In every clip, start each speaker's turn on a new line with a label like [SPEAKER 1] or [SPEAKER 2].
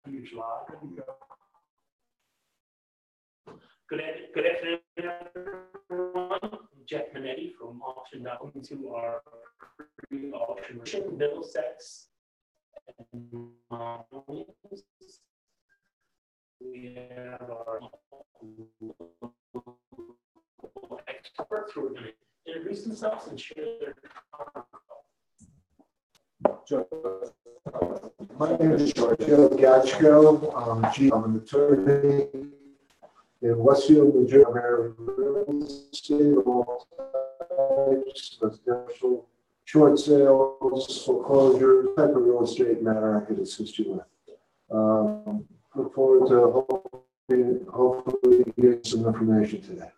[SPEAKER 1] Huge lot. Good afternoon, everyone. I'm Jeff Manetti from Auction. Welcome to our pre-auction Middlesex and Monmouth. We have our experts who are going to introduce themselves and share their
[SPEAKER 2] My name is Giorgio Gachko. I'm an attorney in Westfield, New Jersey. I'm a real estate of all types, residential, short sales, foreclosure, type of real estate matter I could assist you with. Look forward to hopefully getting some information today.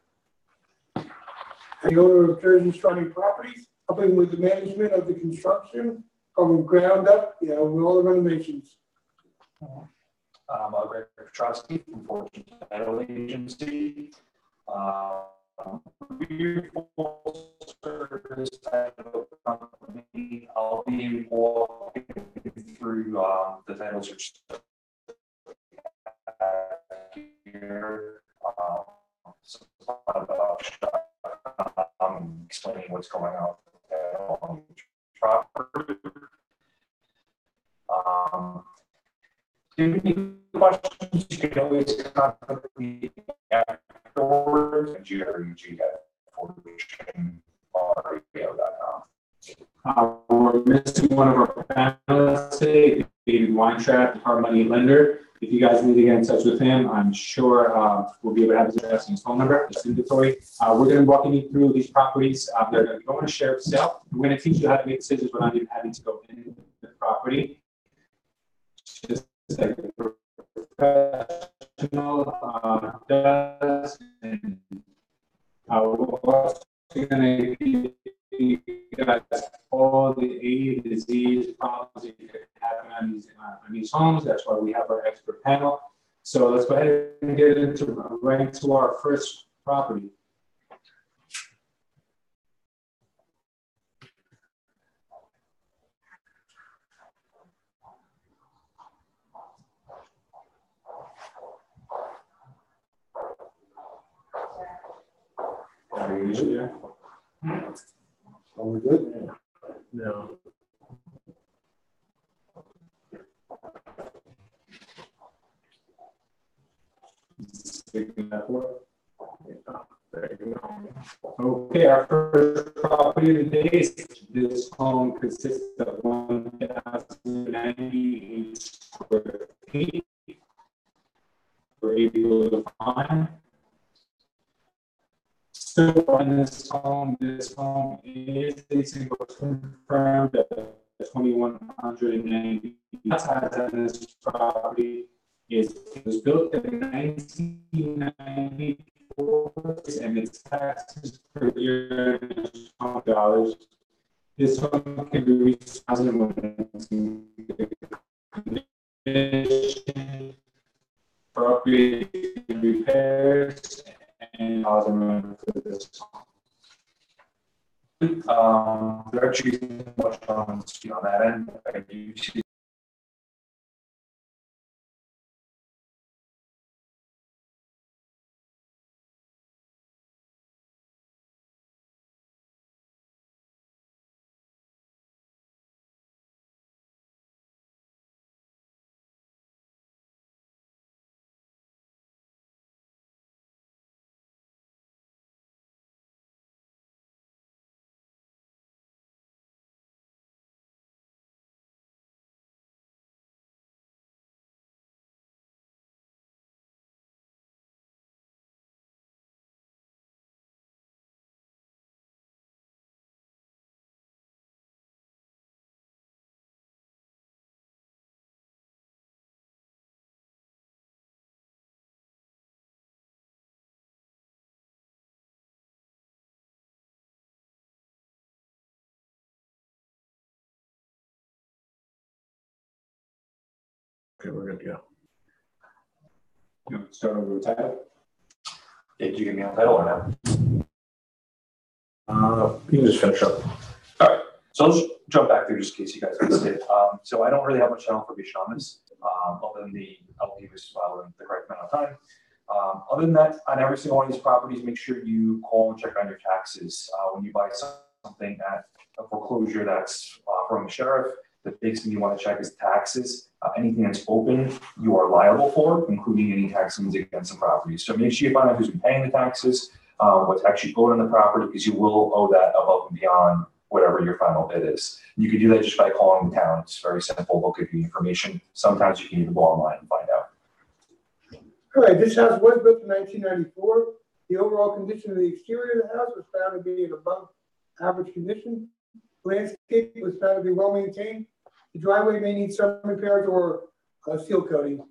[SPEAKER 3] The owner of Jersey Starting Properties, helping with the management of the construction from ground up, with all the renovations.
[SPEAKER 4] I'm Greg Petrosky from Fortune Title Agency. Service title company. I'll be walking through the title search here. Explaining what's going on the property. If you have any questions, you can always contact me afterwards at grug@fortunerio.com.
[SPEAKER 5] We're missing one of our panelists today, David Weintrapp, our money lender. If you guys need to get in touch with him, I'm sure we'll be able to have his address and his phone number. It's inventory. We're going to be walking you through these properties. They're going to go on a shared sale. We're going to teach you how to make decisions without even having to go in the property. Just like a professional does. And we're also going to give you guys all the A to Z problems that could happen on these homes. That's why we have our expert panel. So let's go ahead and get right into our first property.
[SPEAKER 2] Yeah. Are we good?
[SPEAKER 1] No.
[SPEAKER 5] Okay, our first property today is this home consists of 1,098 square feet. We're able to find. So on this home is a single confirmed at 2,190. The size on this property it was built in 1994 and its taxes per year is $20. This home can be reached condition, property repairs, and also for this home.
[SPEAKER 4] There actually isn't much on that end. I do
[SPEAKER 2] Okay, we're good to go.
[SPEAKER 5] You want to start over with title?
[SPEAKER 6] Yeah, did you give me a title or not?
[SPEAKER 2] You can just finish up.
[SPEAKER 6] All right, so I'll just jump back through just in case you guys missed it. So I don't really have much title information on this, other than the LP was filed in the correct amount of time. Other than that, on every single one of these properties, make sure you call and check on your taxes. When you buy something at a foreclosure that's from the sheriff, the biggest thing you want to check is taxes. Anything that's open, you are liable for, including any tax liens against the property. So make sure you find out who's been paying the taxes, what's actually owed on the property, because you will owe that above and beyond whatever your final bid is. You can do that just by calling the town. It's very simple. They'll give you information. Sometimes you can even go online and find out.
[SPEAKER 3] All right, this house was built in 1994. The overall condition of the exterior of the house was found to be in above average condition. Landscape was found to be well maintained. The driveway may need some repairs or seal coating.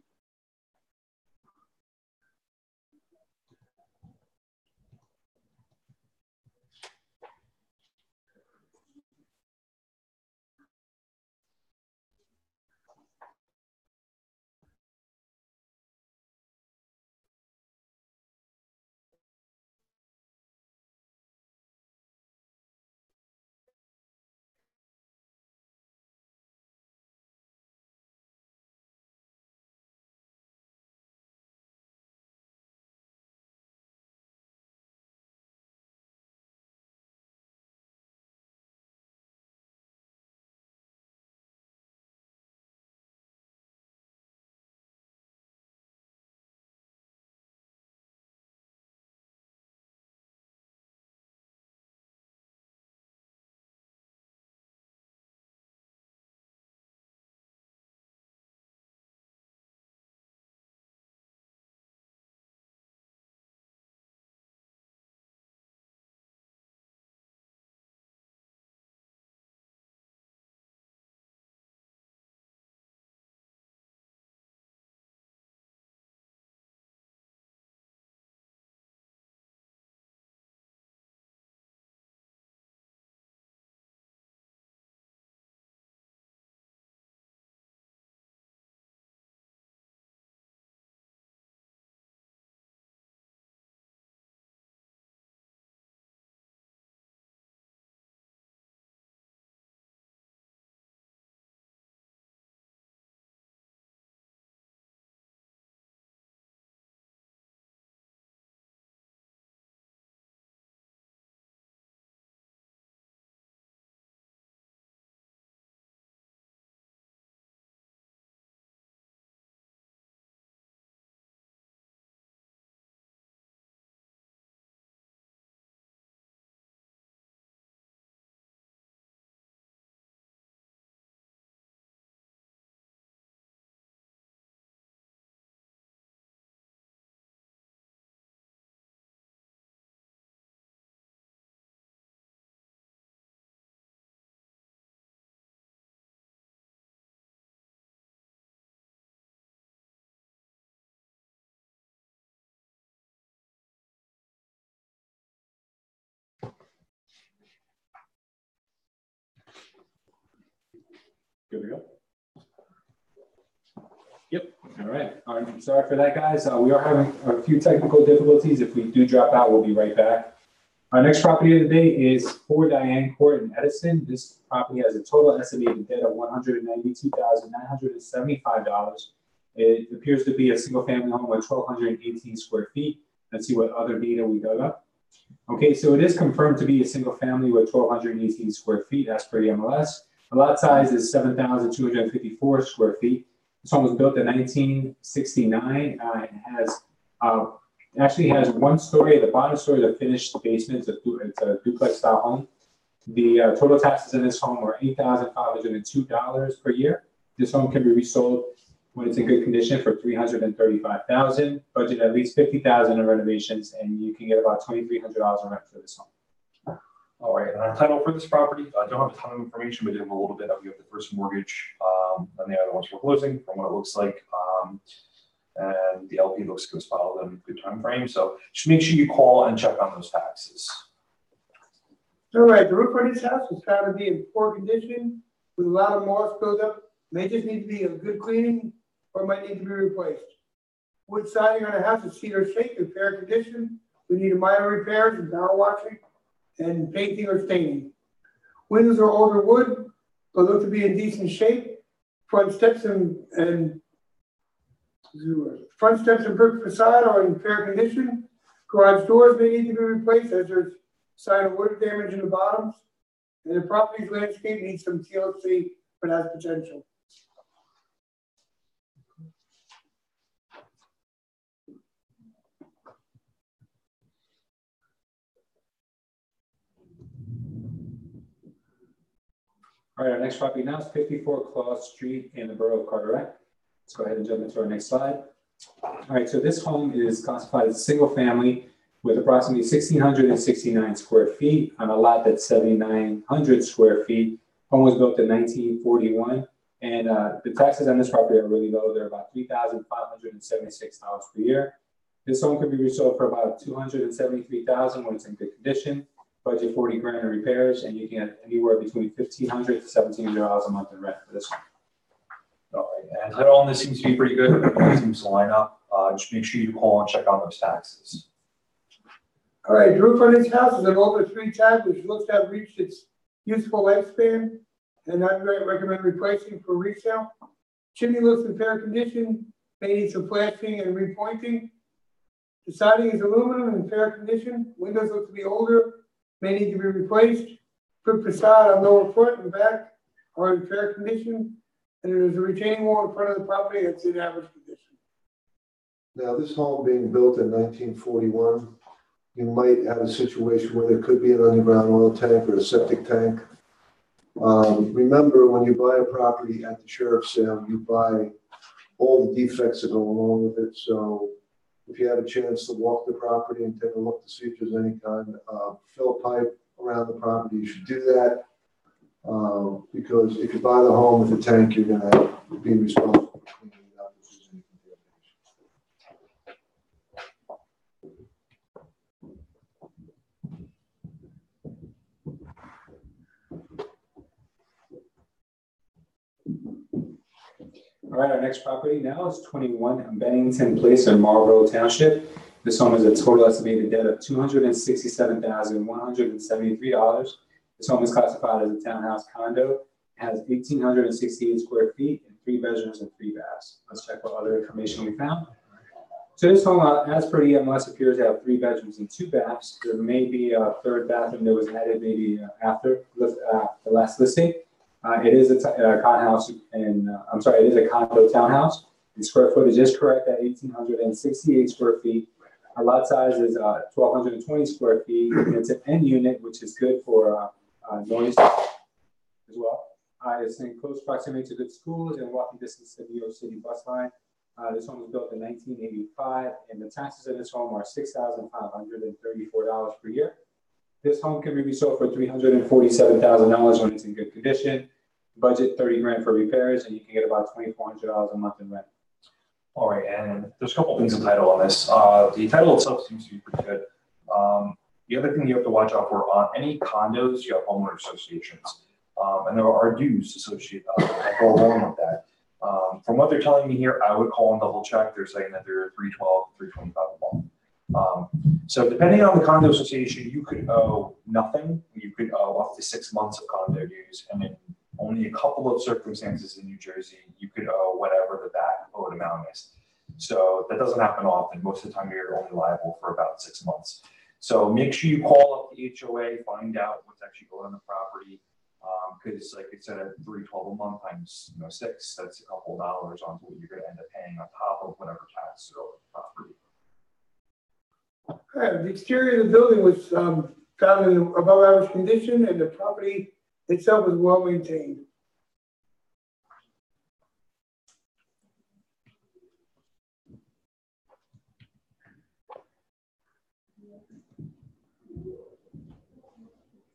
[SPEAKER 5] Good to go. Yep. All right. I'm sorry for that, guys. We are having a few technical difficulties. If we do drop out, we'll be right back. Our next property of the day is 4 Diane Court in Edison. This property has a total estimated debt of $192,975. It appears to be a single-family home with 1,218 square feet. Let's see what other data we dug up. Okay, so it is confirmed to be a single-family with 1,218 square feet as per the MLS. The lot size is 7,254 square feet. This home was built in 1969. It has actually has one story. The bottom story is a finished basement. It's a duplex style home. The total taxes in this home are $8,502 per year. This home can be resold when it's in good condition for $335,000. Budget at least $50,000 in renovations, and you can get about $2,300 in rent for this home.
[SPEAKER 6] All right, and our title for this property, I don't have a ton of information, but we have a little bit of, you have the first mortgage, and the other ones we're closing from what it looks like. And the LP looks good, filed in a good time frame. So just make sure you call and check on those taxes.
[SPEAKER 3] All right, the roof on this house was found to be in poor condition with a lot of moss buildup. May just need to be a good cleaning. or might need to be replaced. Wood siding on the house is cedar shake in fair condition. We need minor repairs and power washing and painting or staining. Windows are older wood, but look to be in decent shape. Front steps and brick facade are in fair condition. Garage doors may need to be replaced as there's sign of water damage in the bottoms. And the property's landscape needs some TLC, but has potential.
[SPEAKER 5] All right, our next property now is 54 Claw Street in the borough of Carteret. Let's go ahead and jump into our next slide. All right, so this home is classified as a single family with approximately 1,669 square feet on a lot that's 7,900 square feet. Home was built in 1941, and the taxes on this property are really low. They're about $3,576 per year. This home could be resold for about $273,000 when it's in good condition. Budget $40,000 in repairs, and you can get anywhere between $1,500 to $1,700 a month in rent for this one.
[SPEAKER 6] All right, and title on this seems to be pretty good. It seems to line up. Just make sure you call and check on those taxes.
[SPEAKER 3] All right, the roof on this house is an older 3-tab, which looks to have reached its useful lifespan, and I'd recommend replacing for resale. Chimney looks in fair condition, may need some flashing and repointing. The siding is aluminum in fair condition. Windows look to be older, may need to be replaced. Brick facade on lower front and back are in fair condition, and there's a retaining wall in front of the property that's in average condition.
[SPEAKER 2] Now, this home being built in 1941, you might have a situation where there could be an underground oil tank or a septic tank. Remember, when you buy a property at the sheriff's sale, you buy all the defects that go along with it. So if you have a chance to walk the property and take a look to see if there's any kind of fill pipe around the property, you should do that. Because if you buy the home with a tank, you're going to be responsible for cleaning it up if there's any
[SPEAKER 5] All right, our next property now is 21 Bennington Place in Marlborough Township. This home has a total estimated debt of $267,173. This home is classified as a townhouse condo. It has 1,868 square feet and 3 bedrooms and 3 baths. Let's check what other information we found. So this home, as per the MLS, appears to have 3 bedrooms and 2 baths. There may be a 3rd bathroom that was added maybe after the last listing. It is a townhouse, and it is a condo townhouse. The square footage is correct at 1,868 square feet. Our lot size is 1,220 square feet, and it's an end unit, which is good for noise as well. It's in close proximity to good schools and walking distance to the New York City bus line. This home was built in 1985, and the taxes in this home are $6,534 per year. This home can be resold for $347,000 when it's in good condition. Budget $30,000 for repairs, and you can get about $2,400 a month in rent.
[SPEAKER 6] All right, and there's a couple things in the title on this. The title itself seems to be pretty good. The other thing you have to watch out for on any condos, you have homeowner associations, and there are dues associated that go along with that. From what they're telling me here, I would call and double check. They're saying that they're $312, $325 a month. So depending on the condo association, you could owe nothing. You could owe up to 6 months of condo dues, and in only a couple of circumstances in New Jersey, you could owe whatever the back owed amount is. So that doesn't happen often. Most of the time, you're only liable for about 6 months. So make sure you call up the HOA, find out what's actually going on the property. Because like I said, at $312 a month times 6, that's a couple of dollars on what you're going to end up paying on top of whatever tax is owed on the property.
[SPEAKER 3] The exterior of the building was found in above average condition, and the property itself was well maintained.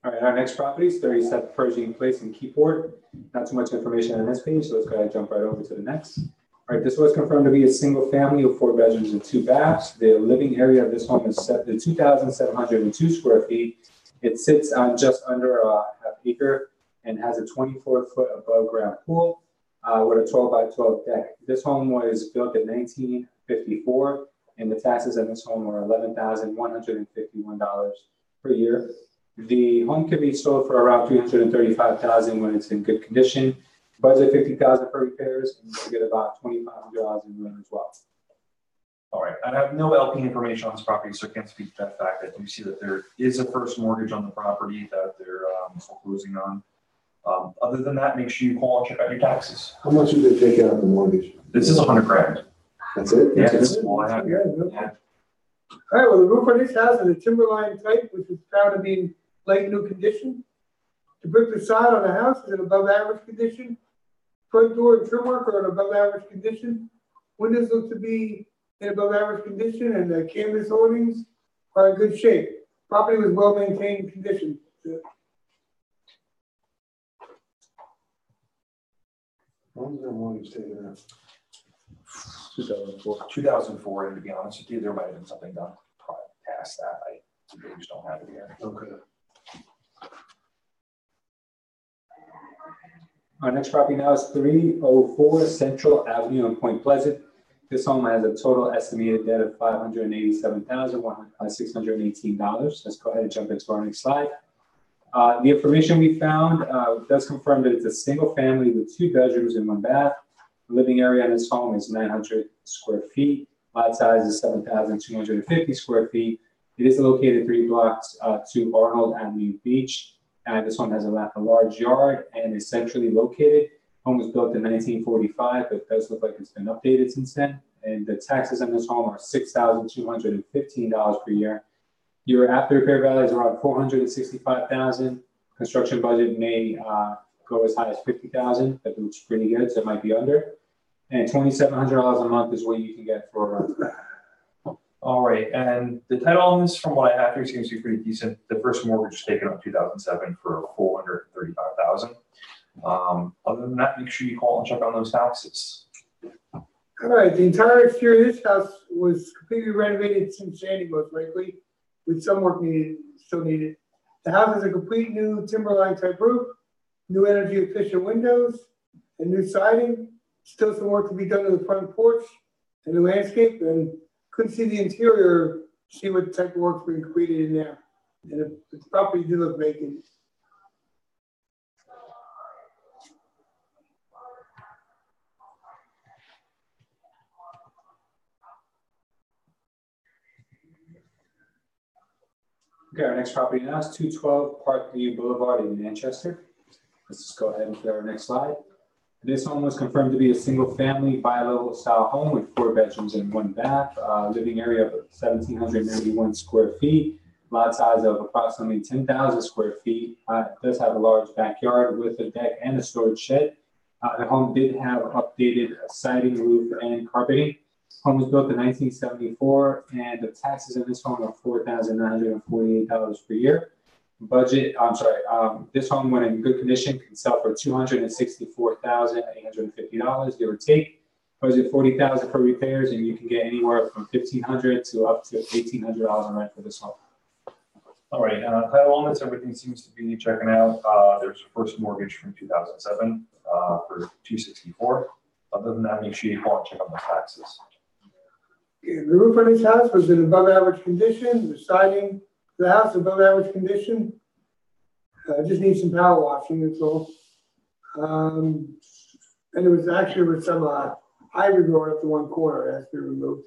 [SPEAKER 5] All right, our next property is 37 Pershing Place in Keyport. Not too much information on this page, so let's go ahead and jump right over to the next. All right, this was confirmed to be a single family of 4 bedrooms and 2 baths. The living area of this home is 2,702 square feet. It sits on just under a half acre and has a 24-foot above ground pool. with a 12 by 12 deck. This home was built in 1954, and the taxes on this home were $11,151 per year. The home can be sold for around $335,000 when it's in good condition. Budget $50,000 for repairs, and you can get about $2,500 in rent as well.
[SPEAKER 6] All right, I have no LP information on this property, so I can't speak to that fact. I do see that there is a first mortgage on the property that they're foreclosing on. Other than that, make sure you call and check out your taxes.
[SPEAKER 2] How much did they take out of the mortgage?
[SPEAKER 6] This is $100 grand.
[SPEAKER 2] That's it?
[SPEAKER 6] Yeah, this is all I have here.
[SPEAKER 3] Yeah. All right, well, the roof on this house is a timberline type, which is found to be in light new condition. The brick facade on the house is in above average condition. Front door and trim work are in above average condition. Windows look to be in above average condition, and the canvas awnings are in good shape. Property was well maintained condition.
[SPEAKER 2] When was that mortgage taken out?
[SPEAKER 6] 2004, and to be honest with you, there might have been something done past that. I just don't have it here.
[SPEAKER 2] Okay.
[SPEAKER 5] Our next property now is 304 Central Avenue in Point Pleasant. This home has a total estimated debt of $587,618. Let's go ahead and jump into our next slide. The information we found does confirm that it's a single family with 2 bedrooms and 1 bath. The living area in this home is 900 square feet. Lot size is 7,250 square feet. It is located 3 blocks to Arnold Avenue Beach. This one has a large yard and is centrally located. Home was built in 1945, but it does look like it's been updated since then. And the taxes on this home are $6,215 per year. Your after repair value is around $465,000. Construction budget may go as high as $50,000, but it looks pretty good, so it might be under. And $2,700 a month is what you can get for.
[SPEAKER 6] All right, and the title on this, from what I have here, seems to be pretty decent. The first mortgage was taken up in 2007 for $435,000. Other than that, make sure you call and check on those taxes.
[SPEAKER 3] All right, the entire exterior of this house was completely renovated since Sandy, most likely, with some work still needed. The house has a complete new timberline type roof, new energy efficient windows, and new siding. Still some work to be done to the front porch and the landscape, and couldn't see the interior, see what type of work's been completed in there. And the property did look vacant.
[SPEAKER 5] Okay, our next property now is 212 Parkview Boulevard in Manchester. Let's just go ahead and put our next slide. This home was confirmed to be a single family bi-level style home with 4 bedrooms and 1 bath, living area of 1,791 square feet, lot size of approximately 10,000 square feet. It does have a large backyard with a deck and a storage shed. The home did have updated siding, roof, and carpeting. Home was built in 1974, and the taxes in this home are $4,948 per year. Budget, this home, when in good condition, can sell for $264,850, give or take. Budget $40,000 for repairs, and you can get anywhere from $1,500 to up to $1,800 in rent for this home.
[SPEAKER 6] All right, title on this, everything seems to be checking out. There's a first mortgage from 2007 for $264,000. Other than that, make sure you call and check on the taxes.
[SPEAKER 3] The roof on this house was in above average condition. The siding to the house above average condition. Just needs some power washing, that's all. And there was actually some ivy growing up to one corner that has to be removed.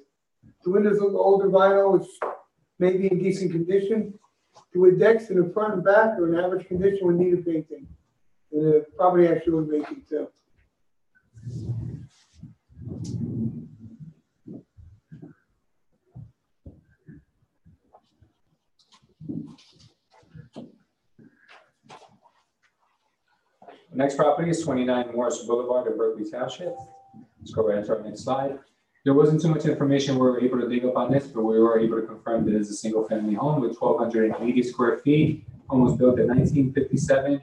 [SPEAKER 3] The windows look older vinyl, which may be in decent condition. The wood decks in the front and back are in average condition with need of painting. And the property actually was vacant too.
[SPEAKER 5] The next property is 29 Morris Boulevard in Berkeley Township. Let's go right to our next slide. There wasn't too much information we were able to dig up on this, but we were able to confirm that it is a single family home with 1,280 square feet. Home was built in 1957.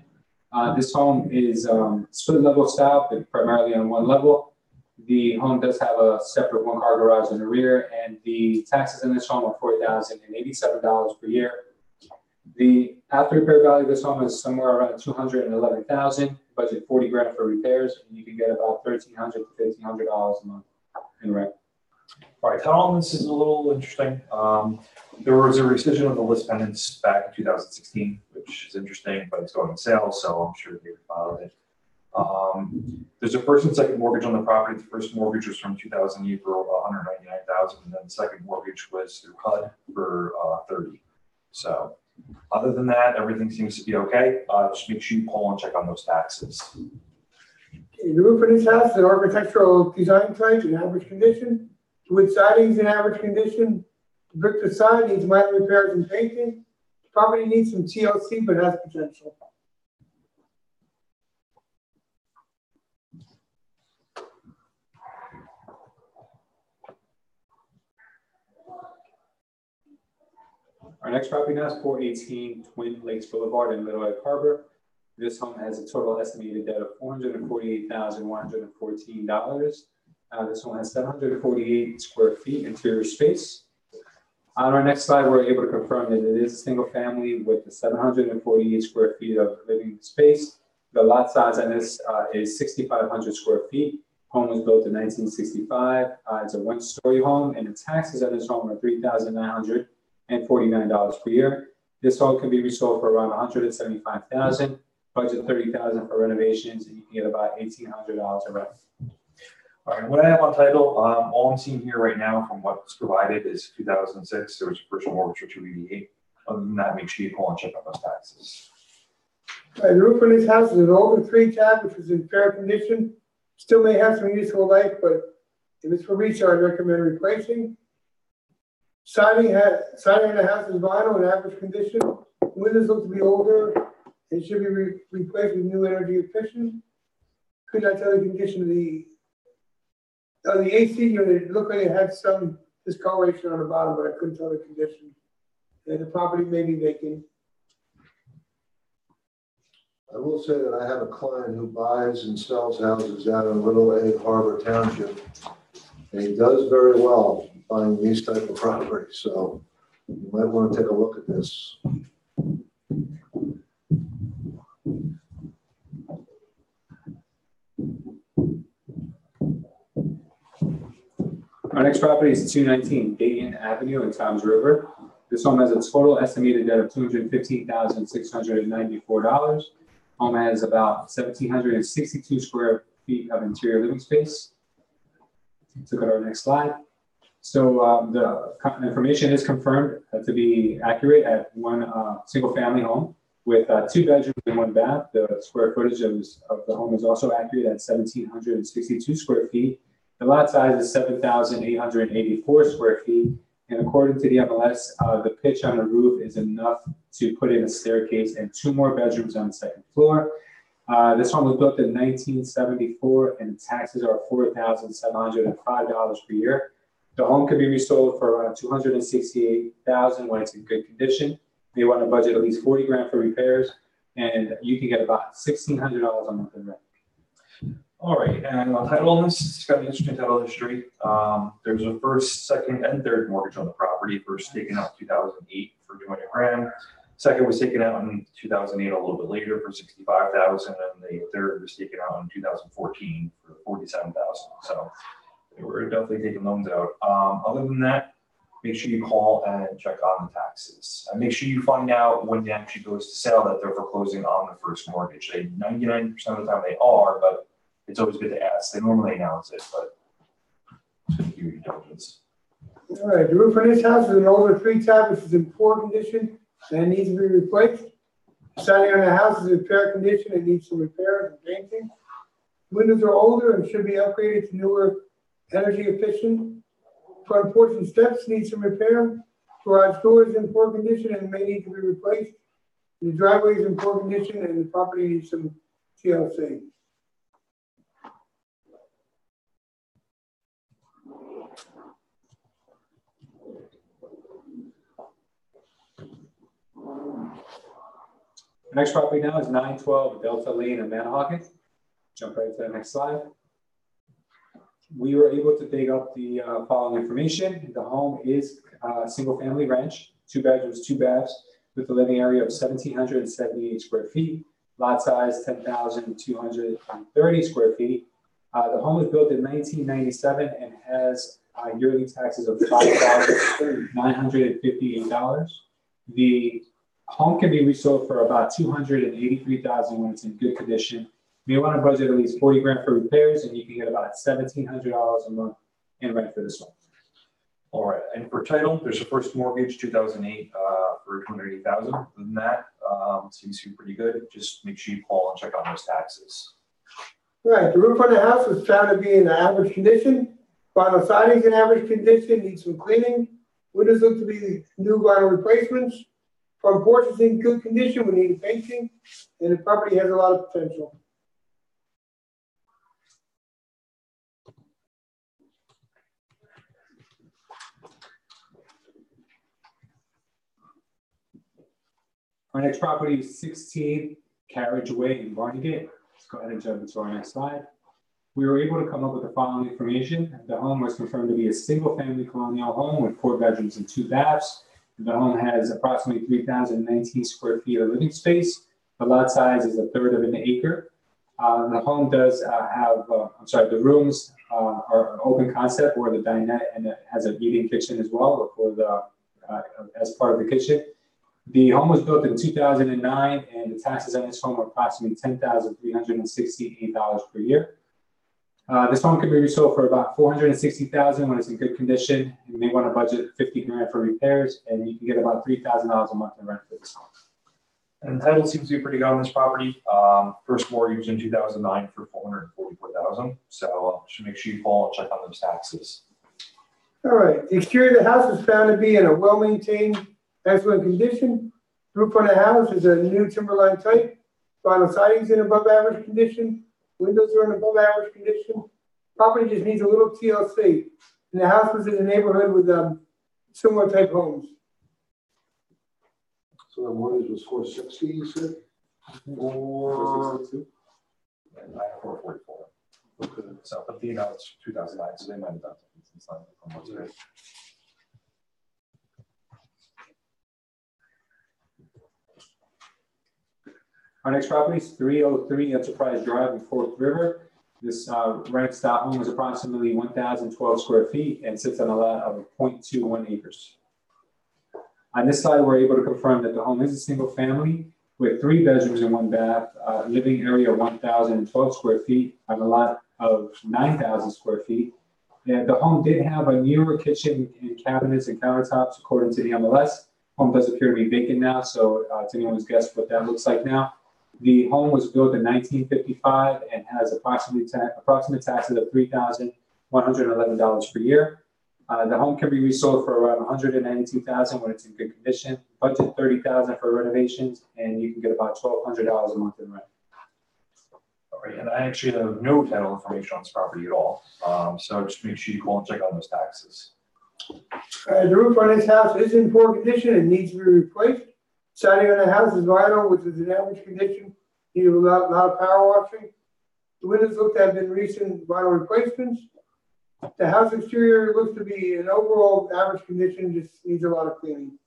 [SPEAKER 5] This home is split level style, but primarily on one level. The home does have a separate 1-car garage in the rear, and the taxes in this home are $4,087 per year. The after repair value of this home is somewhere around 211,000. Budget 40 grand for repairs, and you can get about $1,300 to $1,500 a month in rent.
[SPEAKER 6] All right, title on this is a little interesting. There was a rescission of the list pendants back in 2016, which is interesting, but it's going on sale, so I'm sure they filed it. There's a first and second mortgage on the property. The first mortgage was from 2008 for $199,000, and then the second mortgage was through HUD for $30,000. So, other than that, everything seems to be okay. Just make sure you call and check on those taxes.
[SPEAKER 3] Okay, the roof of this house is an architectural design type in average condition. The wood siding is in average condition. The brick facade needs minor repairs and painting. The property needs some TLC, but has potential.
[SPEAKER 5] Our next property now is 418 Twin Lakes Boulevard in Little Egg Harbor. This home has a total estimated debt of $448,114. This one has 748 square feet interior space. On our next slide, we're able to confirm that it is a single family with the 748 square feet of living space. The lot size on this is 6,500 square feet. Home was built in 1965. It's a one-story home, and the taxes on this home are $3,949 per year. This home can be resold for around $175,000. Budget $30,000 for renovations, and you can get about $1,800 a rent.
[SPEAKER 6] All right, what I have on title, all I'm seeing here right now from what's provided is 2006. There was a first mortgage for 288. Other than that, make sure you call and check on those taxes.
[SPEAKER 3] All right, the roof on this house is an older 3-tab, which is in fair condition. Still may have some useful life, but if it's for resale, I'd recommend replacing. Siding on the house is vinyl in average condition. Windows look to be older and should be replaced with new energy efficient. Could not tell the condition of the AC unit. It looked like it had some discoloration on the bottom, but I couldn't tell the condition. And the property may be vacant.
[SPEAKER 2] I will say that I have a client who buys and sells houses out in Little Egg Harbor Township, and he does very well buying these type of properties. So you might want to take a look at this.
[SPEAKER 5] Our next property is 219 Dayton Avenue in Toms River. This home has a total estimated debt of $215,694. Home has about 1,762 square feet of interior living space. Let's look at our next slide. So the information is confirmed to be accurate at one single family home with 2 bedrooms and 1 bath. The square footage of the home is also accurate at 1,762 square feet. The lot size is 7,884 square feet. And according to the MLS, the pitch on the roof is enough to put in a staircase and 2 more bedrooms on the second floor. This home was built in 1974, and taxes are $4,705 per year. The home can be resold for around $268,000 when it's in good condition. They want to budget at least 40 grand for repairs, and you can get about $1,600 a month in rent.
[SPEAKER 6] All right, and on title on this, it's got an interesting title history. There's a first, second, and third mortgage on the property. First taken out in 2008 for 200 grand. Second was taken out in 2008 a little bit later for 65,000, and the third was taken out in 2014 for 47,000. So they were definitely taking loans out. Other than that, make sure you call and check on the taxes. And make sure you find out when it actually goes to sale that they're foreclosing on the first mortgage. 99% of the time they are, but it's always good to ask. They normally announce it, but it's good to do your diligence.
[SPEAKER 3] All right, the roof on this house is an older 3-tab, which is in poor condition and needs to be replaced. Siding on the house is in fair condition and needs some repairs and painting. Windows are older and should be upgraded to newer energy efficient. Front porch and steps need some repair. Garage door is in poor condition and may need to be replaced. The driveway is in poor condition and the property needs some TLC.
[SPEAKER 5] The next property now is 912 Delta Lane in Manahawkin. Jump right to the next slide. We were able to dig up the following information. The home is a single family ranch, 2 bedrooms, 2 baths. with a living area of 1,778 square feet, lot size 10,230 square feet. The home was built in 1997 and has yearly taxes of $5,958. The home can be resold for about $283,000 when it's in good condition. You may want to budget at least 40 grand for repairs, and you can get about $1,700 a month in rent for this one.
[SPEAKER 6] All right, and for title, there's a first mortgage, 2008, for $280,000. Other than that, seems to be pretty good. Just make sure you call and check on those taxes.
[SPEAKER 3] Right, the roof on the house was found to be in average condition. Vinyl siding's in average condition, needs some cleaning. Windows look to be new vinyl replacements. Front porch is in good condition, we need painting, and the property has a lot of potential.
[SPEAKER 5] Our next property is 16 Carriageway in Barnegat. Let's go ahead and jump into our next slide. We were able to come up with the following information. The home was confirmed to be a single-family colonial home with 4 bedrooms and 2 baths. The home has approximately 3,019 square feet of living space. The lot size is 1/3 of an acre. The home does have, the rooms are an open concept where the dinette and it has an eating kitchen as well for the as part of the kitchen. The home was built in 2009, and the taxes on this home are approximately $10,368 per year. This home can be resold for about $460,000 when it's in good condition. You may want to budget 50 grand for repairs, and you can get about $3,000 a month in rent for this home.
[SPEAKER 6] And the title seems to be pretty good on this property. First mortgage in 2009 for $444,000. So should make sure you call and check on those taxes.
[SPEAKER 3] All right, the exterior of the house is found to be in a well-maintained, excellent condition. Roof on the house is a new timberline type. Vinyl siding's in above average condition. Windows are in above average condition. Property just needs a little TLC. And the house was in a neighborhood with similar type homes.
[SPEAKER 2] So the mortgage was 460, you said?
[SPEAKER 6] Or 444.
[SPEAKER 2] Okay.
[SPEAKER 6] So, but you know, it's 2009, so they might have done something since then from what's good.
[SPEAKER 5] Our next property is 303 Enterprise Drive in Forked River. This rent-style home is approximately 1,012 square feet and sits on a lot of 0.21 acres. On this slide, we're able to confirm that the home is a single family with 3 bedrooms and 1 bath, living area of 1,012 square feet on a lot of 9,000 square feet. And the home did have a newer kitchen and cabinets and countertops according to the MLS. Home does appear to be vacant now, so it's anyone's guess what that looks like now. The home was built in 1955 and has approximate taxes of $3,111 per year. The home can be resold for around $192,000 when it's in good condition. Budget $30,000 for renovations, and you can get about $1,200 a month in rent.
[SPEAKER 6] All right, and I actually have no title information on this property at all. So just make sure you call and check on those taxes.
[SPEAKER 3] The roof on this house is in poor condition and needs to be replaced. Siding on the house is vinyl, which is in average condition. Need a lot of power washing. The windows look to have been recent vinyl replacements. The house exterior looks to be in overall average condition, just needs a lot of cleaning.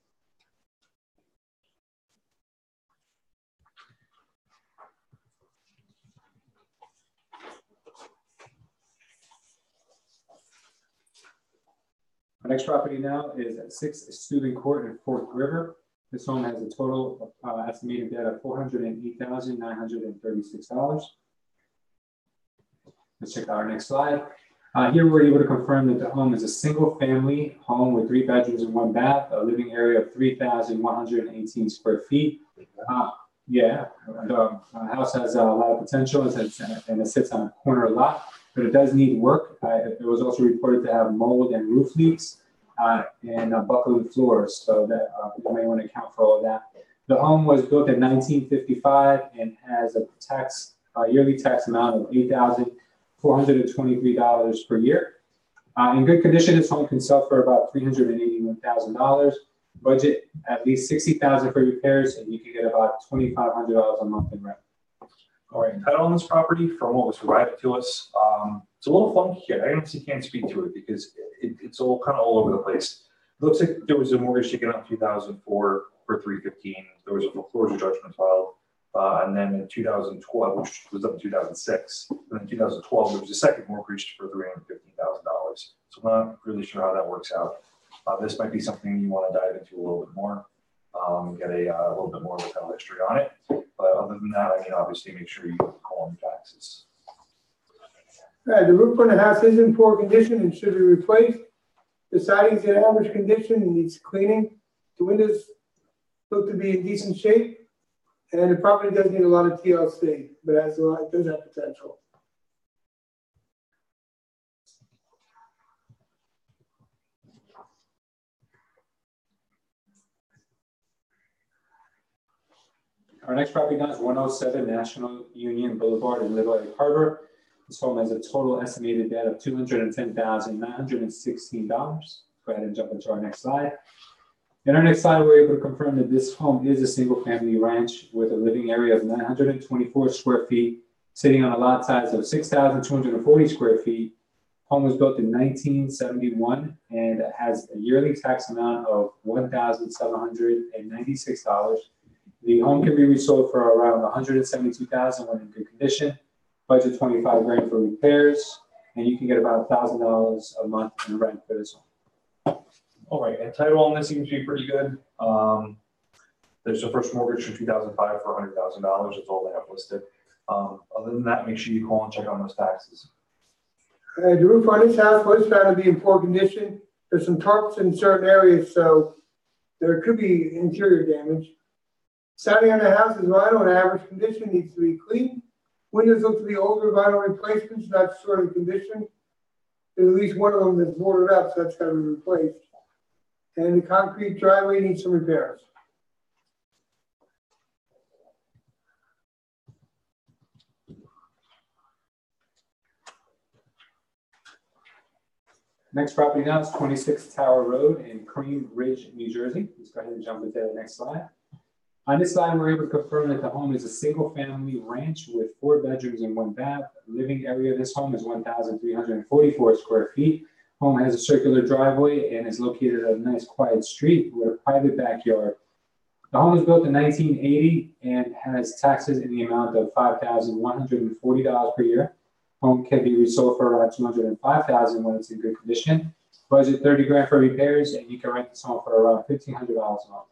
[SPEAKER 5] Our next property now is at 6 Student Court in Forked River. This home has a total estimated debt of $408,936. Let's check out our next slide. Here we're able to confirm that the home is a single-family home with 3 bedrooms and 1 bath, a living area of 3,118 square feet. The house has a lot of potential and it sits on a corner lot, but it does need work. It was also reported to have mold and roof leaks and buckling floors, so that you may want to account for all of that. The home was built in 1955 and has a yearly tax amount of $8,423 per year. In good condition, this home can sell for about $381,000. Budget at least $60,000 for repairs, and you can get about $2,500 a month in rent.
[SPEAKER 6] All right, title on this property from what was provided to us. It's a little funky here. I honestly can't speak to it because it's all kind of all over the place. It looks like there was a mortgage taken out in 2004. for $315. There was a foreclosure judgment filed. And then in 2012, which was up in 2006, and in 2012, there was a second mortgage for $315,000. So I'm not really sure how that works out. This might be something you want to dive into a little bit more, get a little bit more of a title history on it. But other than that, I mean, obviously make sure you call on the taxes.
[SPEAKER 3] All right, the roof on the house is in poor condition and should be replaced. The siding's in average condition and needs cleaning. The windows look to be in decent shape. And the property does need a lot of TLC, but it does have potential.
[SPEAKER 5] Our next property now is 107 National Union Boulevard in Little Egg Harbor. This home has a total estimated debt of $210,916. Go ahead and jump into our next slide. In our next slide, we're able to confirm that this home is a single-family ranch with a living area of 924 square feet, sitting on a lot size of 6,240 square feet. Home was built in 1971 and has a yearly tax amount of $1,796. The home can be resold for around $172,000 when in good condition. Budget $25,000 for repairs, and you can get about $1,000 a month in rent for this home.
[SPEAKER 6] All right, and title on this seems to be pretty good. There's a first mortgage from 2005 for $100,000. That's all they have listed. Other than that, make sure you call and check on those taxes.
[SPEAKER 3] The roof on this house was found to be in poor condition. There's some tarps in certain areas, so there could be interior damage. Siding on the house is vinyl in average condition, needs to be cleaned. Windows look to be older vinyl replacements, not sort of condition. There's at least one of them that's boarded up, so that's got to be replaced. And the concrete driveway needs some repairs.
[SPEAKER 5] Next property now is 26 Tower Road in Cream Ridge, New Jersey. Let's go ahead and jump into the next slide. On this slide, we're able to confirm that the home is a single-family ranch with 4 bedrooms and 1 bath. Living area of this home is 1,344 square feet. Home has a circular driveway and is located on a nice quiet street with a private backyard. The home was built in 1980 and has taxes in the amount of $5,140 per year. Home can be resold for around $205,000 when it's in good condition. Budget $30,000 for repairs, and you can rent this home for around $1,500 a month.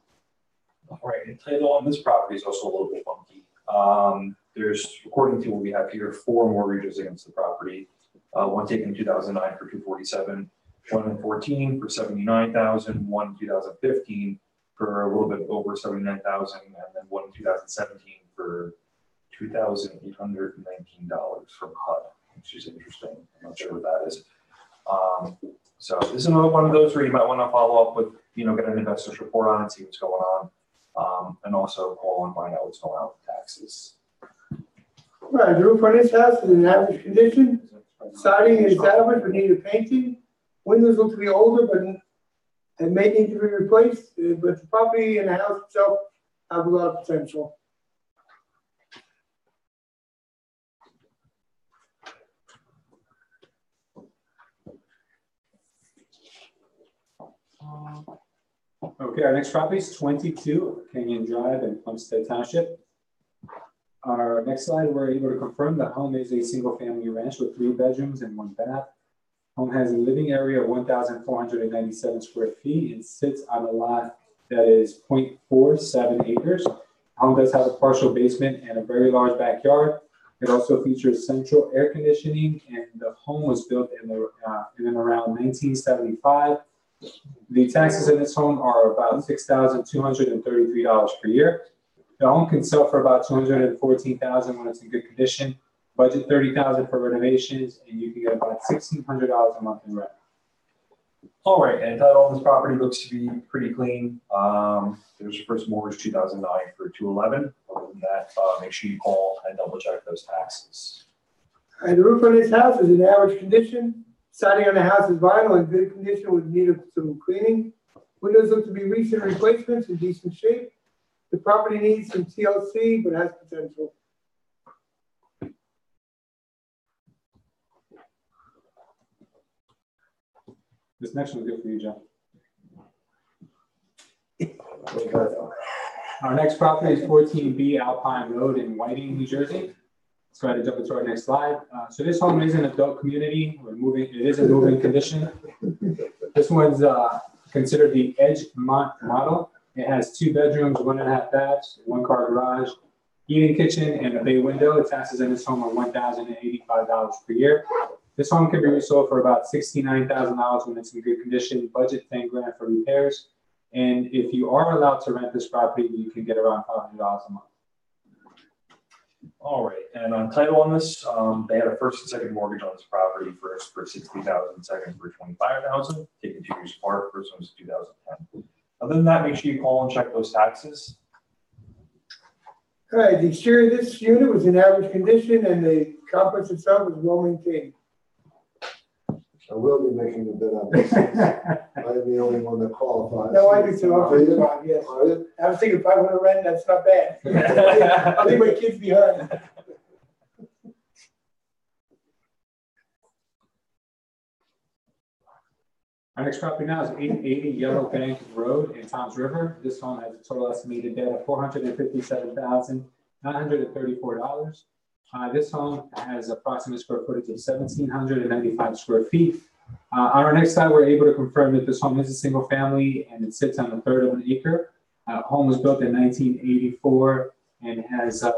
[SPEAKER 6] All right, and title on this property is also a little bit funky. There's, according to what we have here, 4 mortgages against the property. One taken in 2009 for $247,000, one in 14 for $79,000, one in 2015 for a little bit over $79,000, and then one in 2017 for $2,819 from HUD, which is interesting. I'm not sure what that is. So this is another one of those where you might want to follow up with, get an investor's report on it, see what's going on. And also call and find out what's going on with taxes.
[SPEAKER 3] Right, the roof on this house is in average condition. Siding is average, but needed painting. Windows look to be older, and may need to be replaced. But the property and the house itself have a lot of potential.
[SPEAKER 5] Okay, our next property is 22 Canyon Drive in Plumstead Township. On our next slide, we're able to confirm that home is a single-family ranch with 3 bedrooms and 1 bath. Home has a living area of 1,497 square feet and sits on a lot that is 0.47 acres. Home does have a partial basement and a very large backyard. It also features central air conditioning, and the home was built in and around 1975. The taxes in this home are about $6,233 per year. The home can sell for about $214,000 when it's in good condition. Budget $30,000 for renovations, and you can get about $1,600 a month in rent.
[SPEAKER 6] All right, and title on this property looks to be pretty clean. There's your first mortgage 2009 for $211,000. Other than that, make sure you call and double check those taxes.
[SPEAKER 3] All right, the roof on this house is in average condition. Siding on the house is vinyl in good condition with need of some cleaning. Windows look to be recent replacements in decent shape. The property needs some TLC, but has potential.
[SPEAKER 5] This next one's good for you, John. Our next property is 14B Alpine Road in Whiting, New Jersey. Let's go ahead and jump into our next slide. So this home is an adult community. It is a moving condition. This one's considered the Edgemont model. It has 2 bedrooms, 1.5 baths, 1-car garage, heating kitchen, and a bay window. Taxes in this home are $1,085 per year. This home can be resold for about $69,000 when it's in good condition. Budget $10,000 for repairs. And if you are allowed to rent this property, you can get around $500 a month.
[SPEAKER 6] All right, and on title on this, they had a first and second mortgage on this property, first for $60,000, second for $25,000, taken 2 years apart. First one was 2010. Other than that, make sure you call and check those taxes.
[SPEAKER 3] All right, the exterior of this unit was in average condition and the complex itself was well maintained.
[SPEAKER 2] I will be making a bid on this. I am the only one that qualifies.
[SPEAKER 3] No, I do too. I'll take 5, yes.
[SPEAKER 2] Are you?
[SPEAKER 3] I was thinking 500 rent, that's not bad. I'll leave my kids behind.
[SPEAKER 5] Our next property now is 880 Yellow Bank Road in Toms River. This home has a total estimated debt of $457,934. This home has approximate square footage of 1,795 square feet. On our next slide, we're able to confirm that this home is a single family and it sits on 1/3 of an acre. Home was built in 1984 and has a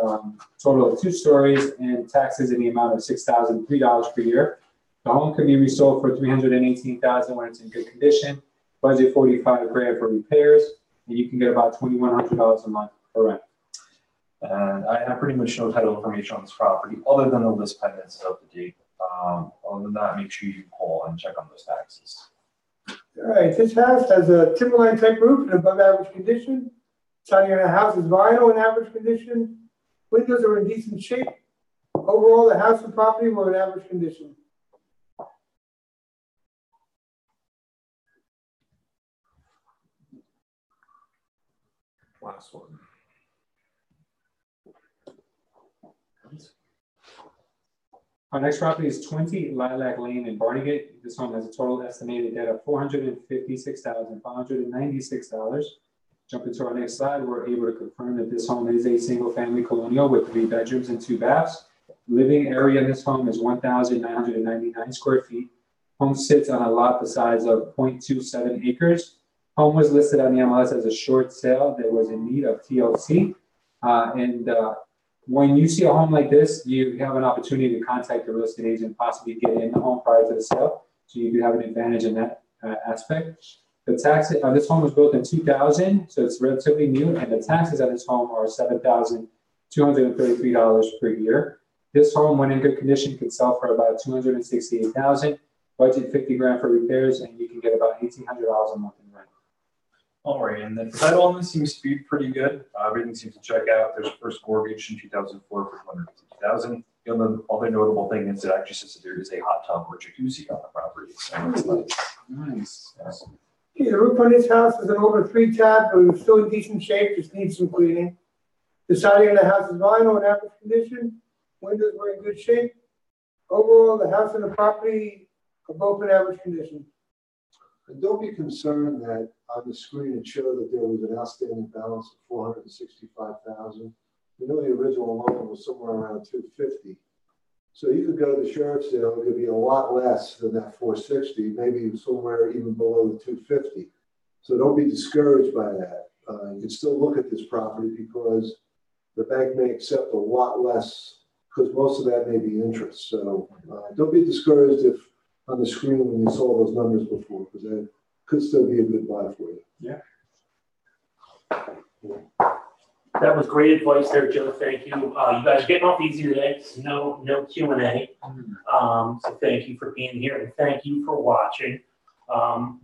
[SPEAKER 5] total of 2 stories and taxes in the amount of $6,003 per year. The home can be resold for $318,000 when it's in good condition. Budget $45,000 for repairs, and you can get about $2,100 a month for rent.
[SPEAKER 6] And I have pretty much no title information on this property other than the list pendants is up to date. Other than that, make sure you call and check on those taxes.
[SPEAKER 3] All right, this house has a timberline type roof in above average condition. Siding on the house is vinyl in average condition. Windows are in decent shape. Overall, the house and property were in average condition.
[SPEAKER 6] Last one.
[SPEAKER 5] Our next property is 20 Lilac Lane in Barnegat. This home has a total estimated debt of $456,596. Jump into our next slide. We're able to confirm that this home is a single-family colonial with 3 bedrooms and 2 baths. Living area in this home is 1,999 square feet. Home sits on a lot the size of 0.27 acres. Home was listed on the MLS as a short sale that was in need of TLC. When you see a home like this, you have an opportunity to contact the real estate agent, possibly get in the home prior to the sale. So you do have an advantage in that aspect. The tax, this home was built in 2000, so it's relatively new, and the taxes on this home are $7,233 per year. This home, when in good condition, could sell for about $268,000. Budget $50,000 for repairs, and you can get about $1,800 a month in rent.
[SPEAKER 6] All right, and the title on this seems to be pretty good. Everything seems to check out. There's a first mortgage in 2004 for $250,000. The other notable thing is it actually says that there is a hot tub or jacuzzi on the property. So it's
[SPEAKER 5] Nice.
[SPEAKER 6] nice.
[SPEAKER 3] Okay, the roof on this house is an over 3 tab, but it's still in decent shape, just needs some cleaning. The siding on the house is vinyl in average condition. Windows were in good shape. Overall, the house and the property are both in average condition.
[SPEAKER 2] And don't be concerned that on the screen it showed that there was an outstanding balance of $465,000. You know the original loan was somewhere around $250,000. So you could go to the sheriff's sale, it could be a lot less than that $460,000, maybe somewhere even below the $250,000. So don't be discouraged by that. You can still look at this property because the bank may accept a lot less because most of that may be interest. So don't be discouraged if on the screen when you saw those numbers before, because that could still be a good buy for you.
[SPEAKER 5] Yeah.
[SPEAKER 1] That was great advice there, Joe. Thank you. You guys are getting off easy today. No Q&A. So thank you for being here and thank you for watching.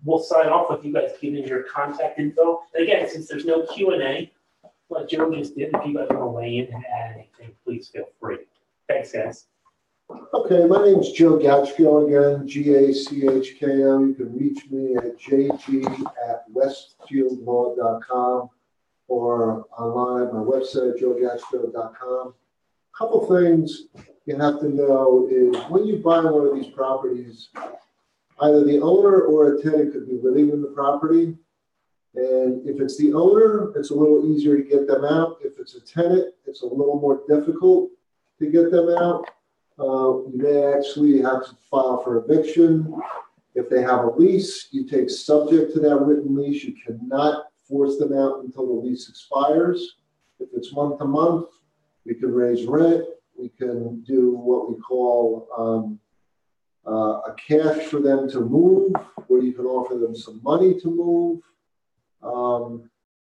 [SPEAKER 1] We'll sign off with you guys giving your contact info. And again, since there's no Q&A, like Joe just did, if you guys want to weigh in and add anything, please feel free. Thanks, guys.
[SPEAKER 2] Okay, my name is Joe Gachko again, Gachko. You can reach me at jg@westfieldlaw.com or online, my website, joegachko.com. A couple things you have to know is when you buy one of these properties, either the owner or a tenant could be living in the property. And if it's the owner, it's a little easier to get them out. If it's a tenant, it's a little more difficult to get them out. You may actually have to file for eviction. If they have a lease, you take subject to that written lease. You cannot force them out until the lease expires. If it's month to month, we can raise rent. We can do what we call a cash for them to move, or you can offer them some money to move.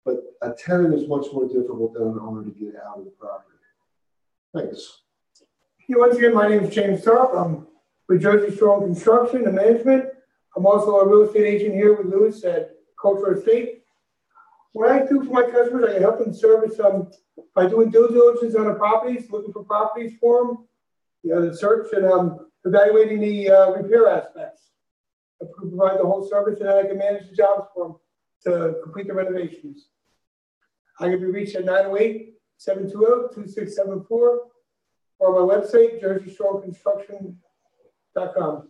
[SPEAKER 2] But a tenant is much more difficult than an owner to get out of the property. Thanks.
[SPEAKER 3] Once again, my name is James Tharp. I'm with Jersey Strong Construction and Management. I'm also a real estate agent here with Lewis at Culture Estate. What I do for my customers, I help them service by doing due diligence on the properties, looking for properties for them, the search and evaluating the repair aspects. I provide the whole service, and I can manage the jobs for them to complete the renovations. I can be reached at 908-720-2674 or my website, jerseystrongconstruction.com.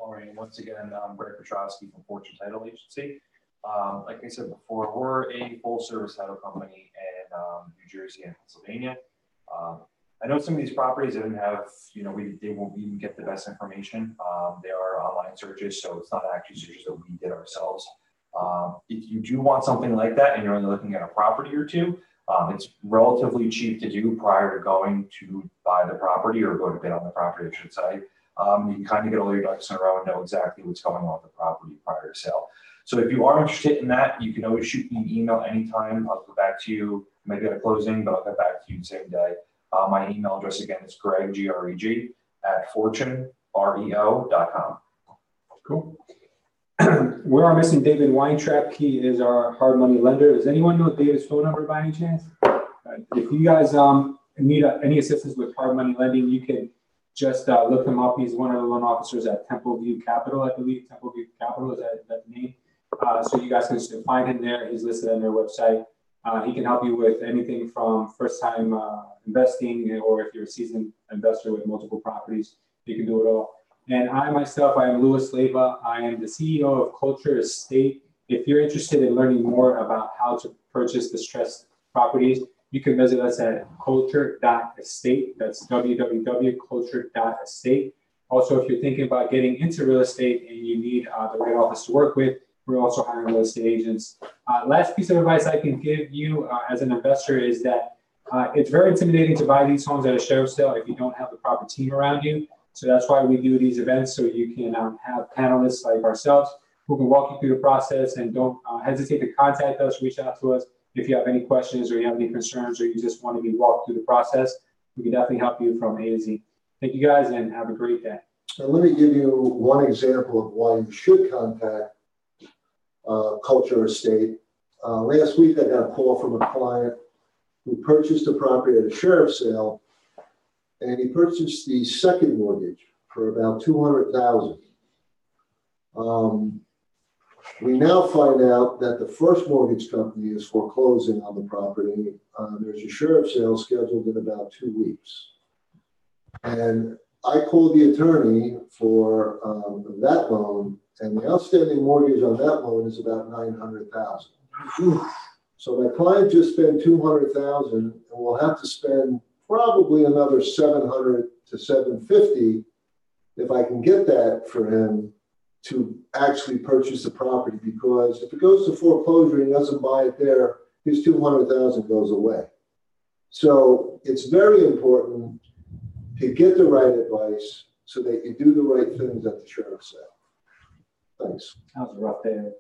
[SPEAKER 6] All right, and once again, I'm Greg Petrowski from Fortune Title Agency. Like I said before, we're a full service title company in New Jersey and Pennsylvania. I know some of these properties didn't have, they won't even get the best information. They are online searches, so it's not actually searches that we did ourselves. If you do want something like that and you're only looking at a property or two, it's relatively cheap to do prior to going to buy the property or go to bid on the property, I should say. You can kind of get all your ducks in a row and know exactly what's going on with the property prior to sale. So if you are interested in that, you can always shoot me an email anytime. I'll get back to you, maybe at a closing, but I'll get back to you the same day. My email address again is Greg, G-R-E-G, @fortunereo.com.
[SPEAKER 5] Cool. We are missing David Weintrapp. He is our hard money lender. Does anyone know David's phone number by any chance? If you guys need any assistance with hard money lending, you can just look him up. He's one of the loan officers at Templeview Capital, I believe. Templeview Capital, is that the name? So you guys can find him there. He's listed on their website. He can help you with anything from first-time investing, or if you're a seasoned investor with multiple properties, you can do it all. And I myself, I am Louis Leyva. I am the CEO of Culture Estate. If you're interested in learning more about how to purchase distressed properties, you can visit us at culture.estate. That's www.culture.estate. Also, if you're thinking about getting into real estate and you need the right office to work with, we're also hiring real estate agents. Last piece of advice I can give you as an investor is that it's very intimidating to buy these homes at a sheriff's sale if you don't have the proper team around you. So that's why we do these events, so you can have panelists like ourselves who can walk you through the process, and don't hesitate to contact us, reach out to us if you have any questions or you have any concerns or you just want to be walked through the process. We can definitely help you from A to Z. Thank you guys and have a great day.
[SPEAKER 2] And let me give you one example of why you should contact Culture Estate. Last week, I got a call from a client who purchased a property at a sheriff's sale, and he purchased the second mortgage for about $200,000. We now find out that the first mortgage company is foreclosing on the property. There's a sheriff's sale scheduled in about 2 weeks. And I called the attorney for that loan, and the outstanding mortgage on that loan is about $900,000. So my client just spent $200,000, and will have to spend probably another $700 to $750 if I can get that for him to actually purchase the property, because if it goes to foreclosure and he doesn't buy it there, his $200,000 goes away. So it's very important to get the right advice so that you do the right things at the sheriff's sale. Thanks.
[SPEAKER 5] That was a rough day.